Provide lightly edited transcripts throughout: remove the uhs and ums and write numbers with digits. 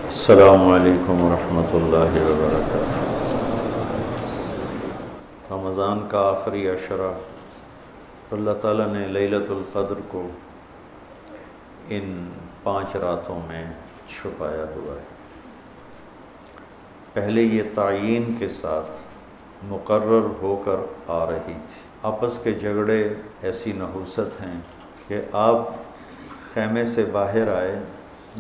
السلام علیکم ورحمۃ اللہ وبرکاتہ۔ رمضان کا آخری عشرہ اللہ تعالیٰ نے لیلۃ القدر کو ان 5 راتوں میں چھپایا ہوا ہے۔ پہلے یہ تعیین کے ساتھ مقرر ہو کر آ رہی تھی۔ آپس کے جھگڑے ایسی نحوست ہیں کہ آپ خیمے سے باہر آئے،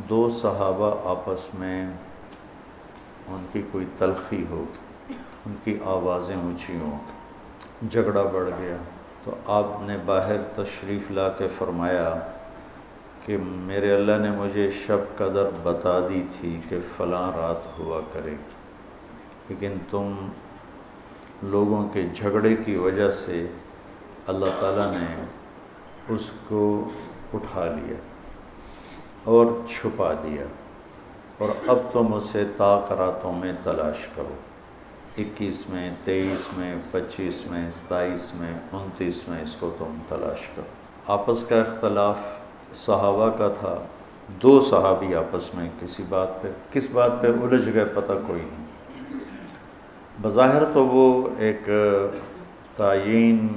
2 صحابہ آپس میں ان کی کوئی تلخی ہوگی، ان کی آوازیں اونچی ہوں گی، جھگڑا بڑھ گیا تو آپ نے باہر تشریف لا کے فرمایا کہ میرے اللہ نے مجھے شب قدر بتا دی تھی کہ فلاں رات ہوا کرے گی، لیکن تم لوگوں کے جھگڑے کی وجہ سے اللہ تعالیٰ نے اس کو اٹھا لیا اور چھپا دیا، اور اب تم اسے طاق راتوں میں تلاش کرو، 21 میں، 23 میں، 25 میں، 27 میں، 29 میں اس کو تم تلاش کرو۔ آپس کا اختلاف صحابہ کا تھا، 2 صحابی آپس میں کس بات پہ الجھ گئے پتہ کوئی نہیں۔ بظاہر تو وہ ایک تعیین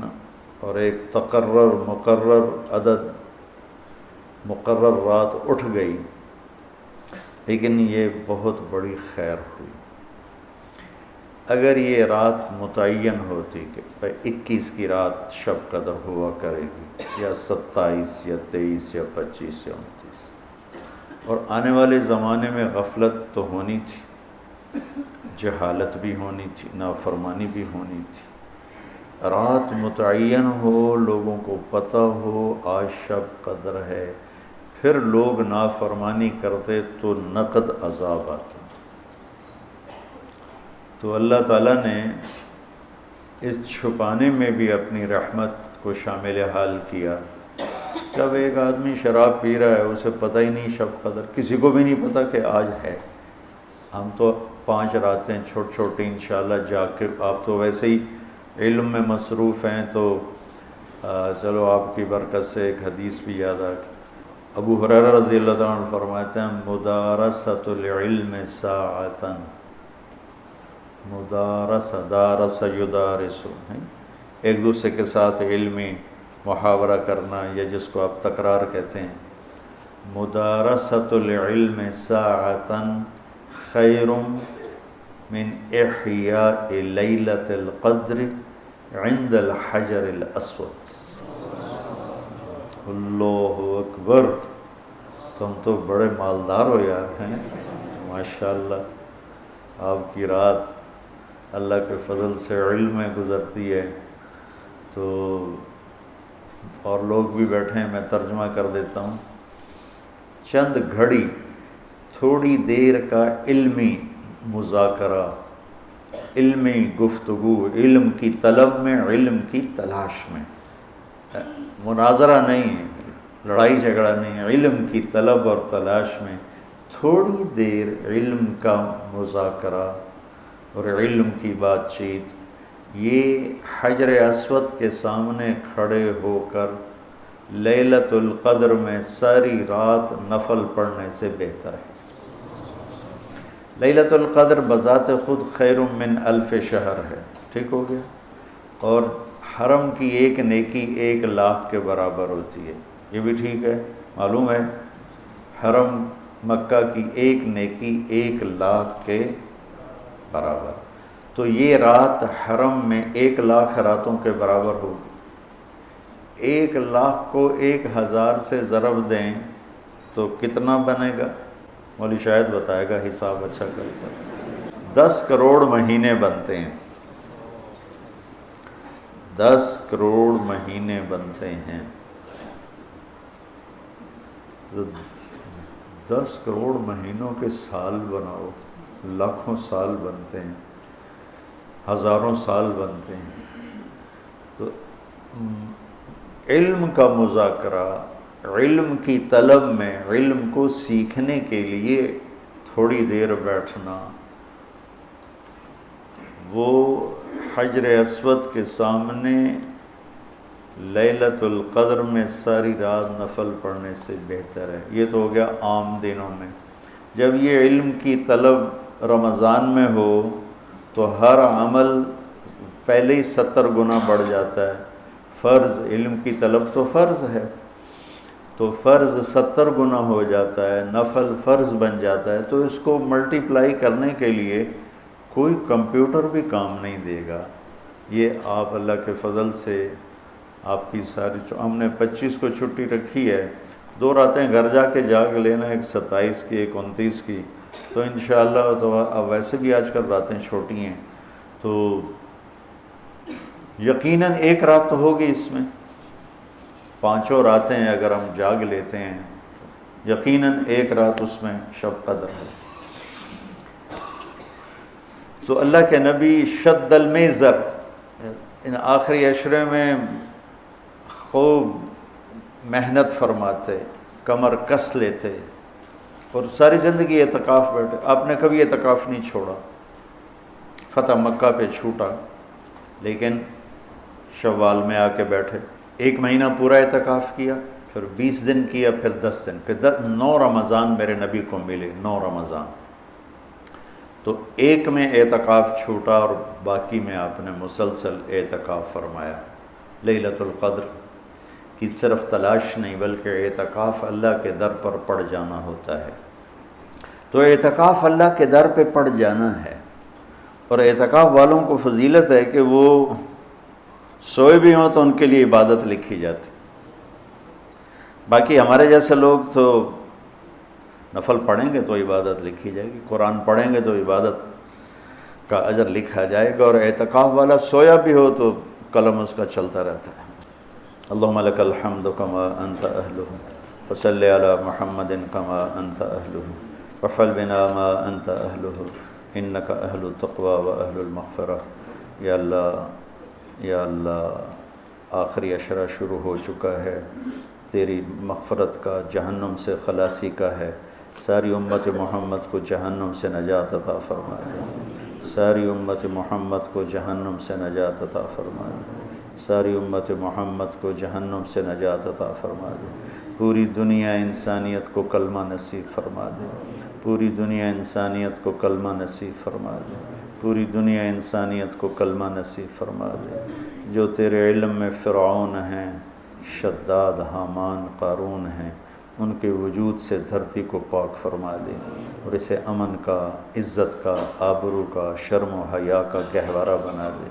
اور ایک مقرر عدد، مقرر رات اٹھ گئی، لیکن یہ بہت بڑی خیر ہوئی۔ اگر یہ رات متعین ہوتی کہ 21 کی رات شب قدر ہوا کرے گی، یا 27 یا 23 یا 25 یا 29، اور آنے والے زمانے میں غفلت تو ہونی تھی، جہالت بھی ہونی تھی، نافرمانی بھی ہونی تھی۔ رات متعین ہو، لوگوں کو پتہ ہو آج شب قدر ہے، پھر لوگ نافرمانی کرتے تو نقد عذاب آتا۔ تو اللہ تعالیٰ نے اس چھپانے میں بھی اپنی رحمت کو شامل حال کیا۔ جب ایک آدمی شراب پی رہا ہے، اسے پتہ ہی نہیں شب قدر، کسی کو بھی نہیں پتہ کہ آج ہے۔ ہم تو 5 راتیں چھوٹی انشاءاللہ جا کے، آپ تو ویسے ہی علم میں مصروف ہیں، تو چلو آپ کی برکت سے ایک حدیث بھی یاد آ گئی۔ ابو ہریرہ رضی اللہ تعالیٰ عنہ فرماتے ہیں مدارست العلم ساعتاً، دارس یدارس، ایک دوسرے کے ساتھ علمی محاورہ کرنا، یا جس کو آپ تکرار کہتے ہیں، مدارست العلم ساعتاً خیر من احیاء لیلۃ القدر عند الحجر الاسود۔ اللہ اکبر، تم تو بڑے مالدار ہو یار، ہیں ماشاءاللہ۔ آپ کی رات اللہ کے فضل سے علم میں گزرتی ہے، تو اور لوگ بھی بیٹھے ہیں، میں ترجمہ کر دیتا ہوں۔ چند گھڑی، تھوڑی دیر کا علمی مذاکرہ، علمی گفتگو، علم کی طلب میں، علم کی تلاش میں، مناظرہ نہیں ہے، لڑائی جھگڑا نہیں ہے، علم کی طلب اور تلاش میں تھوڑی دیر علم کا مذاکرہ اور علم کی بات چیت، یہ حجر اسود کے سامنے کھڑے ہو کر لیلۃ القدر میں ساری رات نفل پڑھنے سے بہتر ہے۔ لیلۃ القدر بذات خود خیر من الف شہر ہے، ٹھیک ہو گیا، اور حرم کی ایک نیکی 1 لاکھ کے برابر ہوتی ہے، یہ بھی ٹھیک ہے، معلوم ہے، حرم مکہ کی ایک نیکی 1 لاکھ کے برابر، تو یہ رات حرم میں 1 لاکھ راتوں کے برابر ہوگی۔ 1 لاکھ کو 1000 سے ضرب دیں تو کتنا بنے گا؟ مولوی شاید بتائے گا، حساب اچھا کر کر 10 کروڑ مہینے بنتے ہیں، 10 کروڑ مہینے بنتے ہیں، 10 کروڑ مہینوں کے سال بناؤ، لاکھوں سال بنتے ہیں، ہزاروں سال بنتے ہیں۔ تو علم کا مذاکرہ، علم کی طلب میں، علم کو سیکھنے کے لیے تھوڑی دیر بیٹھنا، وہ حجر اسود کے سامنے لیلۃ القدر میں ساری رات نفل پڑھنے سے بہتر ہے۔ یہ تو ہو گیا عام دنوں میں۔ جب یہ علم کی طلب رمضان میں ہو تو ہر عمل پہلے ہی 70 گنا بڑھ جاتا ہے۔ فرض علم کی طلب تو فرض ہے، تو فرض 70 گنا ہو جاتا ہے، نفل فرض بن جاتا ہے، تو اس کو ملٹیپلائی کرنے کے لیے کوئی کمپیوٹر بھی کام نہیں دے گا۔ یہ آپ اللہ کے فضل سے آپ کی ساری ہم نے 25 کو چھٹی رکھی ہے، 2 راتیں گھر جا کے جاگ لینا، ایک 27 کی ایک 29 کی، تو انشاءاللہ تو اب ویسے بھی آج کل راتیں چھوٹی ہیں، تو یقیناً ایک رات تو ہوگی اس میں، 5 راتیں اگر ہم جاگ لیتے ہیں یقیناً ایک رات اس میں شب قدر ہے۔ تو اللہ کے نبی شد المیزر ان آخری عشرے میں خوب محنت فرماتے، کمر کس لیتے، اور ساری زندگی اعتکاف بیٹھے۔ آپ نے کبھی اعتکاف نہیں چھوڑا، فتح مکہ پہ چھوٹا لیکن شوال میں آ کے بیٹھے، 1 مہینہ پورا اعتکاف کیا، پھر 20 دن کیا، پھر 10 دن، پھر 9 رمضان میرے نبی کو ملے، 9 رمضان۔ تو ایک میں اعتکاف چھوٹا اور باقی میں آپ نے مسلسل اعتکاف فرمایا۔ لیلۃ القدر کی صرف تلاش نہیں بلکہ اعتکاف اللہ کے در پر پڑ جانا ہوتا ہے۔ تو اعتکاف اللہ کے در پہ پڑ جانا ہے، اور اعتکاف والوں کو فضیلت ہے کہ وہ سوئے بھی ہوں تو ان کے لیے عبادت لکھی جاتی۔ باقی ہمارے جیسے لوگ تو نفل پڑھیں گے تو عبادت لکھی جائے گی، قرآن پڑھیں گے تو عبادت کا اجر لکھا جائے گا، اور اعتکاف والا سویا بھی ہو تو قلم اس کا چلتا رہتا ہے۔ اللہم لک الحمد کما انت اہلہ فصلی علی محمد کما انت اہلہ وفعل بنا ما انت اہلہ انک اہل التقوی و اہل المغفرہ۔ یا اللہ، یا اللہ، آخری عشرہ شروع ہو چکا ہے، تیری مغفرت کا، جہنم سے خلاصی کا ہے۔ ساری امت محمد کو جہنم سے نجات عطا فرما دے، ساری امت محمد کو جہنم سے نجات عطا فرما دے، ساری امت محمد کو جہنم سے نجات عطا فرما دے۔ پوری دنیا انسانیت کو کلمہ نصیب فرما دے، پوری دنیا انسانیت کو کلمہ نصیب فرما دے، پوری دنیا انسانیت کو کلمہ نصیب فرما دے۔ جو تیرے علم میں فرعون ہیں، شداد، حامان، قارون ہیں، ان کے وجود سے دھرتی کو پاک فرما دے، اور اسے امن کا، عزت کا، آبرو کا، شرم و حیا کا گہوارہ بنا دے۔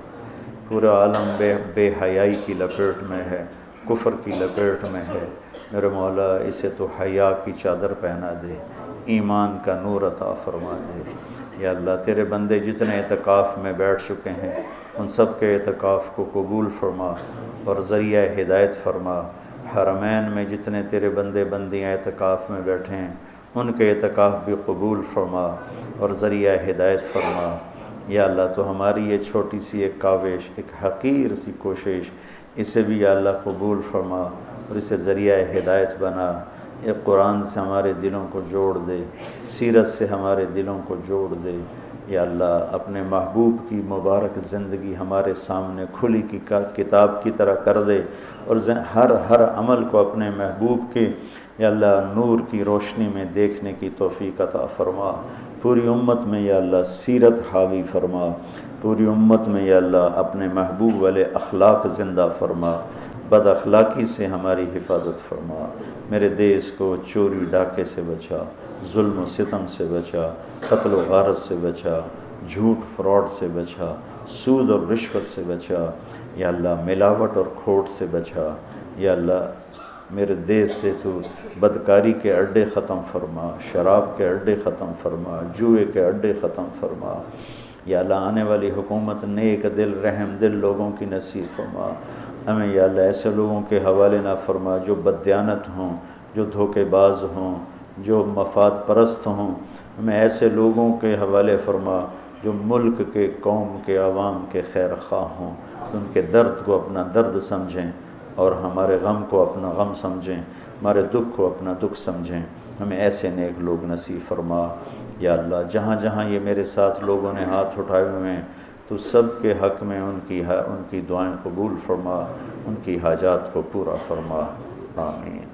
پورا عالم بے حیائی کی لپیٹ میں ہے، کفر کی لپیٹ میں ہے، میرے مولا اسے تو حیا کی چادر پہنا دے، ایمان کا نور عطا فرما دے۔ یا اللہ، تیرے بندے جتنے اعتکاف میں بیٹھ چکے ہیں ان سب کے اعتکاف کو قبول فرما اور ذریعہ ہدایت فرما۔ حرمین میں جتنے تیرے بندے بندیاں اعتکاف میں بیٹھے ہیں ان کے اعتکاف بھی قبول فرما اور ذریعہ ہدایت فرما۔ یا اللہ، تو ہماری یہ چھوٹی سی ایک کاوش، ایک حقیر سی کوشش، اسے بھی یا اللہ قبول فرما اور اسے ذریعہ ہدایت بنا۔ یہ قرآن سے ہمارے دلوں کو جوڑ دے، سیرت سے ہمارے دلوں کو جوڑ دے۔ یا اللہ، اپنے محبوب کی مبارک زندگی ہمارے سامنے کھلی کی کتاب کی طرح کر دے، اور ہر عمل کو اپنے محبوب کے یا اللہ نور کی روشنی میں دیکھنے کی توفیق عطا فرما۔ پوری امت میں یا اللہ سیرت حاوی فرما، پوری امت میں یا اللہ اپنے محبوب والے اخلاق زندہ فرما، بد اخلاقی سے ہماری حفاظت فرما۔ میرے دیس کو چوری ڈاکے سے بچا، ظلم و ستم سے بچا، قتل و غارت سے بچا، جھوٹ فراڈ سے بچا، سود اور رشوت سے بچا، یا اللہ ملاوٹ اور کھوٹ سے بچا۔ یا اللہ، میرے دیس سے تو بدکاری کے اڈے ختم فرما، شراب کے اڈے ختم فرما، جوئے کے اڈے ختم فرما۔ یا اللہ، آنے والی حکومت نیک دل، رحم دل لوگوں کی نصیب فرما۔ ہمیں یا اللہ ایسے لوگوں کے حوالے نہ فرما جو بددیانت ہوں، جو دھوکے باز ہوں، جو مفاد پرست ہوں۔ ہمیں ایسے لوگوں کے حوالے فرما جو ملک کے، قوم کے، عوام کے خیر خواہ ہوں، ان کے درد کو اپنا درد سمجھیں اور ہمارے غم کو اپنا غم سمجھیں، ہمارے دکھ کو اپنا دکھ سمجھیں۔ ہمیں ایسے نیک لوگ نصیب فرما۔ یا اللہ، جہاں جہاں یہ میرے ساتھ لوگوں نے ہاتھ اٹھائے ہوئے ہیں تو سب کے حق میں ان کی دعائیں قبول فرما، ان کی حاجات کو پورا فرما، آمین۔